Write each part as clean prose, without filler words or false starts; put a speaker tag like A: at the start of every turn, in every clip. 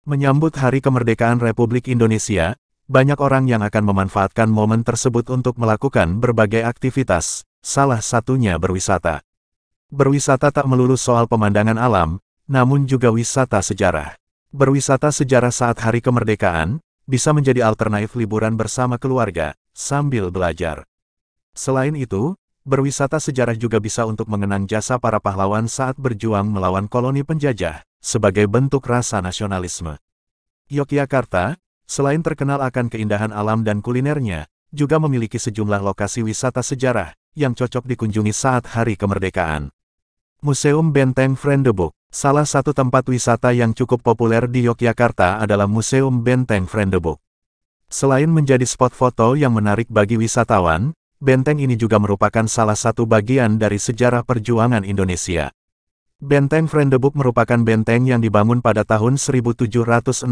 A: Menyambut Hari Kemerdekaan Republik Indonesia, banyak orang yang akan memanfaatkan momen tersebut untuk melakukan berbagai aktivitas, salah satunya berwisata. Berwisata tak melulu soal pemandangan alam, namun juga wisata sejarah. Berwisata sejarah saat Hari Kemerdekaan bisa menjadi alternatif liburan bersama keluarga, sambil belajar. Selain itu, berwisata sejarah juga bisa untuk mengenang jasa para pahlawan saat berjuang melawan koloni penjajah, sebagai bentuk rasa nasionalisme. Yogyakarta, selain terkenal akan keindahan alam dan kulinernya, juga memiliki sejumlah lokasi wisata sejarah yang cocok dikunjungi saat Hari Kemerdekaan. Museum Benteng Vriendeboek, salah satu tempat wisata yang cukup populer di Yogyakarta adalah Museum Benteng Vriendeboek. Selain menjadi spot foto yang menarik bagi wisatawan, benteng ini juga merupakan salah satu bagian dari sejarah perjuangan Indonesia. Benteng Vriendeboek merupakan benteng yang dibangun pada tahun 1765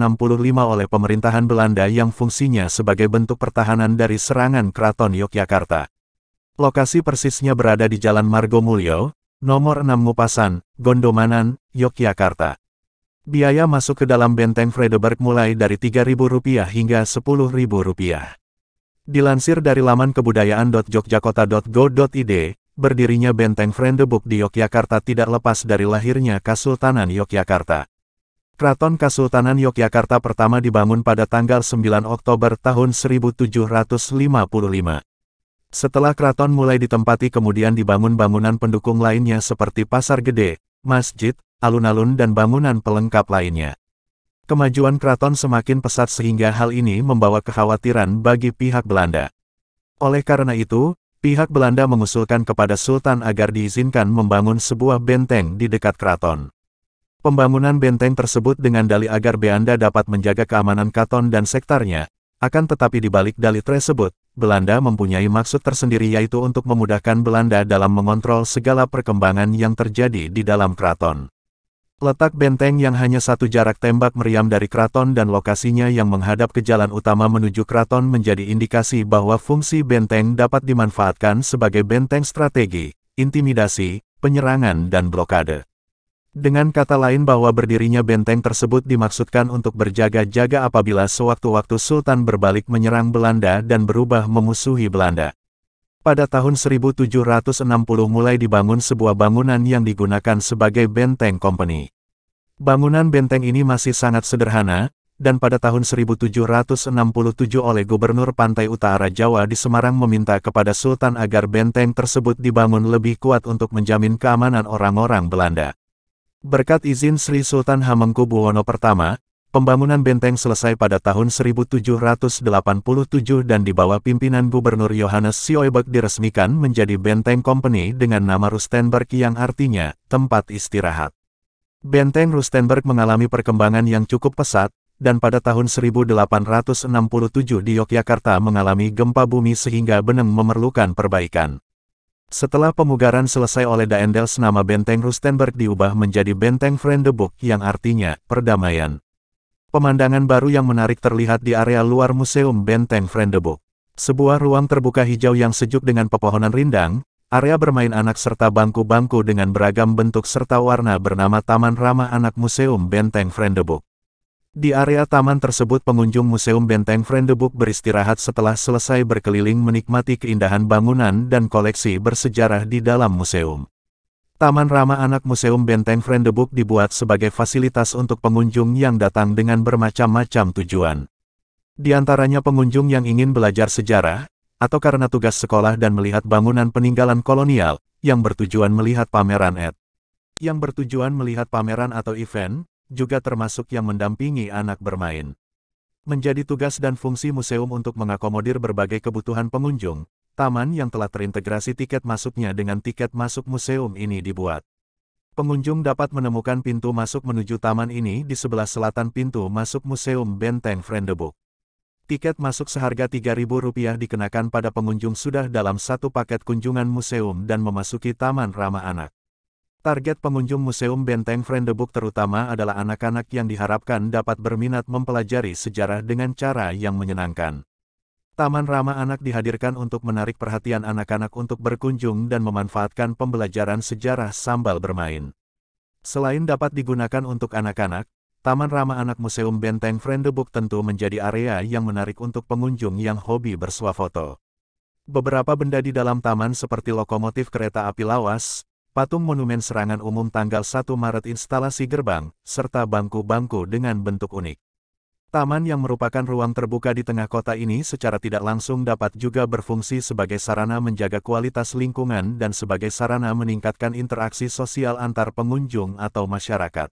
A: oleh pemerintahan Belanda yang fungsinya sebagai bentuk pertahanan dari serangan Keraton Yogyakarta. Lokasi persisnya berada di Jalan Margomulyo, nomor 6 Ngupasan, Gondomanan, Yogyakarta. Biaya masuk ke dalam benteng Vriendeboek mulai dari Rp3.000 hingga Rp10.000. Dilansir dari laman kebudayaan.jogjakota.go.id, berdirinya Benteng Vriendeboek di Yogyakarta tidak lepas dari lahirnya Kasultanan Yogyakarta. Keraton Kasultanan Yogyakarta pertama dibangun pada tanggal 9 Oktober tahun 1755. Setelah keraton mulai ditempati kemudian dibangun bangunan pendukung lainnya seperti Pasar Gede, masjid, alun-alun dan bangunan pelengkap lainnya. Kemajuan keraton semakin pesat sehingga hal ini membawa kekhawatiran bagi pihak Belanda. Oleh karena itu, pihak Belanda mengusulkan kepada Sultan agar diizinkan membangun sebuah benteng di dekat keraton. Pembangunan benteng tersebut dengan dalih agar Belanda dapat menjaga keamanan keraton dan sektarnya, akan tetapi di balik dalih tersebut, Belanda mempunyai maksud tersendiri yaitu untuk memudahkan Belanda dalam mengontrol segala perkembangan yang terjadi di dalam keraton. Letak benteng yang hanya satu jarak tembak meriam dari keraton dan lokasinya yang menghadap ke jalan utama menuju keraton menjadi indikasi bahwa fungsi benteng dapat dimanfaatkan sebagai benteng strategi, intimidasi, penyerangan dan blokade. Dengan kata lain bahwa berdirinya benteng tersebut dimaksudkan untuk berjaga-jaga apabila sewaktu-waktu Sultan berbalik menyerang Belanda dan berubah memusuhi Belanda. Pada tahun 1760 mulai dibangun sebuah bangunan yang digunakan sebagai benteng company. Bangunan benteng ini masih sangat sederhana, dan pada tahun 1767 oleh Gubernur Pantai Utara Jawa di Semarang meminta kepada Sultan agar benteng tersebut dibangun lebih kuat untuk menjamin keamanan orang-orang Belanda. Berkat izin Sri Sultan Hamengkubuwono I, pembangunan benteng selesai pada tahun 1787 dan di bawah pimpinan Gubernur Johannes Sioibek diresmikan menjadi Benteng Company dengan nama Rustenburg yang artinya, tempat istirahat. Benteng Rustenburg mengalami perkembangan yang cukup pesat, dan pada tahun 1867 di Yogyakarta mengalami gempa bumi sehingga Beneng memerlukan perbaikan. Setelah pemugaran selesai oleh Daendels nama Benteng Rustenburg diubah menjadi Benteng Vriendeboek yang artinya, perdamaian. Pemandangan baru yang menarik terlihat di area luar Museum Benteng Vriendeboek. Sebuah ruang terbuka hijau yang sejuk dengan pepohonan rindang, area bermain anak serta bangku-bangku dengan beragam bentuk serta warna bernama Taman Ramah Anak Museum Benteng Vriendeboek. Di area taman tersebut pengunjung Museum Benteng Vriendeboek beristirahat setelah selesai berkeliling menikmati keindahan bangunan dan koleksi bersejarah di dalam museum. Taman Ramah Anak Museum Benteng Vriendeboek dibuat sebagai fasilitas untuk pengunjung yang datang dengan bermacam-macam tujuan. Di antaranya pengunjung yang ingin belajar sejarah, atau karena tugas sekolah dan melihat bangunan peninggalan kolonial, yang bertujuan melihat pameran atau event, juga termasuk yang mendampingi anak bermain. Menjadi tugas dan fungsi museum untuk mengakomodir berbagai kebutuhan pengunjung, taman yang telah terintegrasi tiket masuknya dengan tiket masuk museum ini dibuat. Pengunjung dapat menemukan pintu masuk menuju taman ini di sebelah selatan pintu masuk Museum Benteng Vriendeboek. Tiket masuk seharga Rp3.000 dikenakan pada pengunjung sudah dalam satu paket kunjungan museum dan memasuki Taman Ramah Anak. Target pengunjung Museum Benteng Vriendeboek terutama adalah anak-anak yang diharapkan dapat berminat mempelajari sejarah dengan cara yang menyenangkan. Taman Ramah Anak dihadirkan untuk menarik perhatian anak-anak untuk berkunjung dan memanfaatkan pembelajaran sejarah sambil bermain. Selain dapat digunakan untuk anak-anak, Taman Ramah Anak Museum Benteng Vriendeboek tentu menjadi area yang menarik untuk pengunjung yang hobi bersuah foto. Beberapa benda di dalam taman seperti lokomotif kereta api lawas, patung monumen serangan umum tanggal 1 Maret, instalasi gerbang, serta bangku-bangku dengan bentuk unik. Taman yang merupakan ruang terbuka di tengah kota ini secara tidak langsung dapat juga berfungsi sebagai sarana menjaga kualitas lingkungan dan sebagai sarana meningkatkan interaksi sosial antar pengunjung atau masyarakat.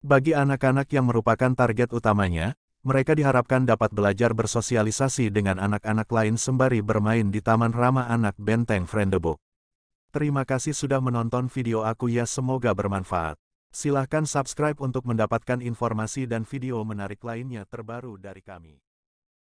A: Bagi anak-anak yang merupakan target utamanya, mereka diharapkan dapat belajar bersosialisasi dengan anak-anak lain sembari bermain di Taman Ramah Anak Benteng Vriendeboek. Terima kasih sudah menonton video aku ya, semoga bermanfaat. Silahkan subscribe untuk mendapatkan informasi dan video menarik lainnya terbaru dari kami.